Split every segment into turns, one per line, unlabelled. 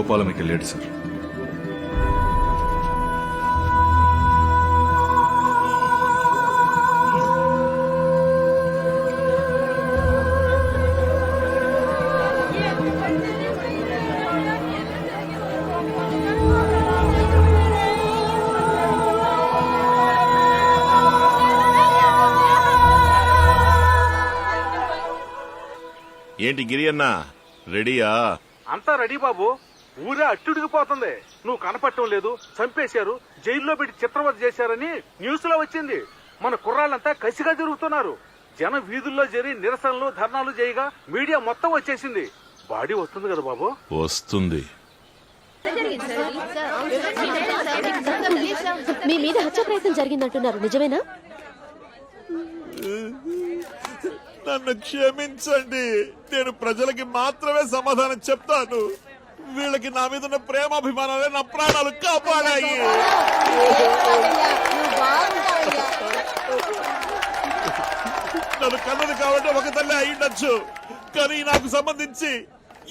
గోపాలంకి వెళ్ళాడు సార్.
ఏంటి గిరి అన్న రెడీయా?
అంతా రెడీ బాబు. ఊరే అట్టుడిగిపోతుంది. నువ్వు కనపడటం లేదు, చంపేశారు, జైల్లో పెట్టి చిత్రవద చేశారని న్యూస్ లో వచ్చింది. మన కుర్రాళ్ళంతా కసిగా తిరుగుతున్నారు. జనం వీధుల్లో చేరి నిరసనలు ధర్నాలు చేయగా మీడియా మొత్తం వచ్చేసింది. బాడీ వస్తుంది కదా బాబు?
వస్తుంది.
మీ మీద హత్య ప్రయత్నం జరిగిందంటున్నారు, నిజమేనా?
నన్ను క్షమించండి, నేను ప్రజలకి మాత్రమే సమాధానం చెప్తాను. వీళ్ళకి నా మీద ఉన్న ప్రేమాభిమానాలే నా ప్రాణాలు కాపాడాయి. నన్ను కన్నది కాబట్టి ఒక తల్లి అయ్యుండొచ్చు, కానీ నాకు సంబంధించి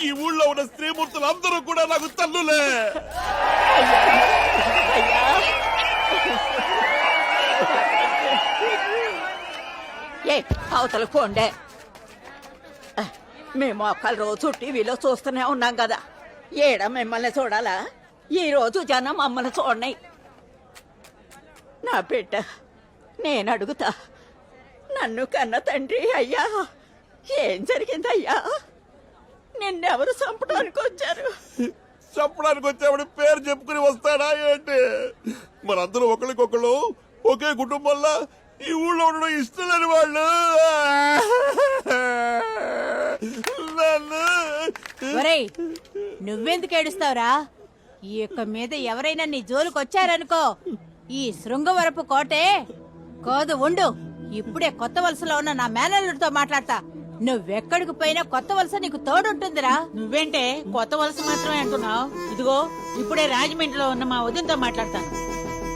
ఈ ఊళ్ళో ఉన్న స్త్రీమూర్తులు అందరూ కూడా నాకు తల్లులే.
అవతల పోండే. మేము ఒక్కరు రోజు టీవీలో చూస్తూనే ఉన్నాం కదా, ఏడ మిమ్మల్ని చూడాలా? ఈ రోజు జనం మమ్మల్ని చూడని. నా బిడ్డ నేను అడుగుతా, నన్ను కన్న తండ్రి అయ్యా, ఏం జరిగిందయ్యా? నిన్నెవరు చంపడానికి వచ్చారు?
చంపడానికి వచ్చేవాడి పేరు చెప్పుకుని వస్తాడా ఏంటి? మనందరూ ఒకరికొకళ్ళు ఒకే కుటుంబంలో ఈ ఊళ్ళో ఉండడం ఇష్టం లేని వాళ్ళు.
నువ్వెందుకు ఏడుస్తావురా? ఈ యొక్క మీద ఎవరైనా నీ జోలికి వచ్చారనుకో, ఈ శృంగవరపు కోటే కాదు ఉండు. ఇప్పుడే కొత్త వలసలో ఉన్న నా మేనల్లుడితో మాట్లాడతా. నువ్వెక్కడికి పోయినా కొత్త వలస నీకు తోడుంటుందిరా.
నువ్వేంటే కొత్త వలస మాత్రమే అంటున్నావు? ఇదిగో ఇప్పుడే రాజమండ్రిలో ఉన్న మా వదినతో మాట్లాడతాను.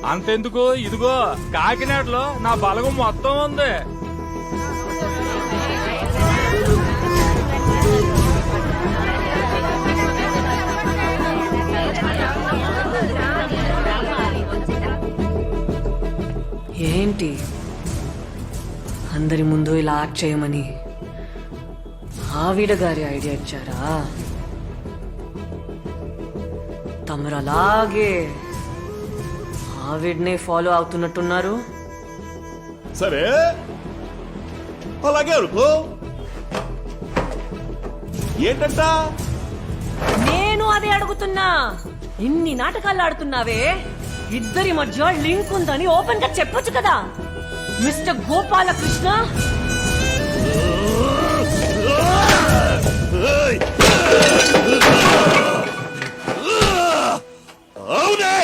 అంతెందుకు, ఇదిగో కాకినాడలో నా బలగం మొత్తం ఉంది.
ఏంటి అందరి ముందు ఇలా యాక్ట్ చేయమని ఆవిడ గారి ఐడియా ఇచ్చారా? తమరు అలాగే ఆవిడ్నే ఫాలో అవుతున్నట్టున్నారు.
సరే అలాగే అనుకో. ఏంటంట?
నేను అదే అడుగుతున్నా. ఇన్ని నాటకాలు ఆడుతున్నావే, ఇద్దరి మధ్య లింక్ ఉందని ఓపెన్ గా చెప్పొచ్చు కదా మిస్టర్ గోపాలకృష్ణ.
అవునే,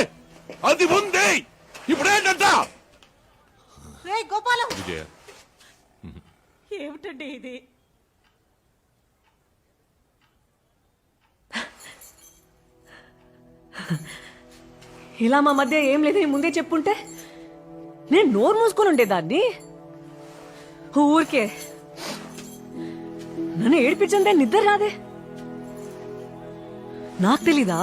అది ఉంది. ఇప్పుడేంటంట?
గోపాలం, ఏమిటండి ఇది?
ఇలా మా మధ్య ఏం లేదని ముందే చెప్పుంటే నేను నోరు మూసుకొని ఉండేదాన్ని. ఊరికే నన్ను ఏడిపించంటే నిద్ర రాదే. నాకు తెలీదా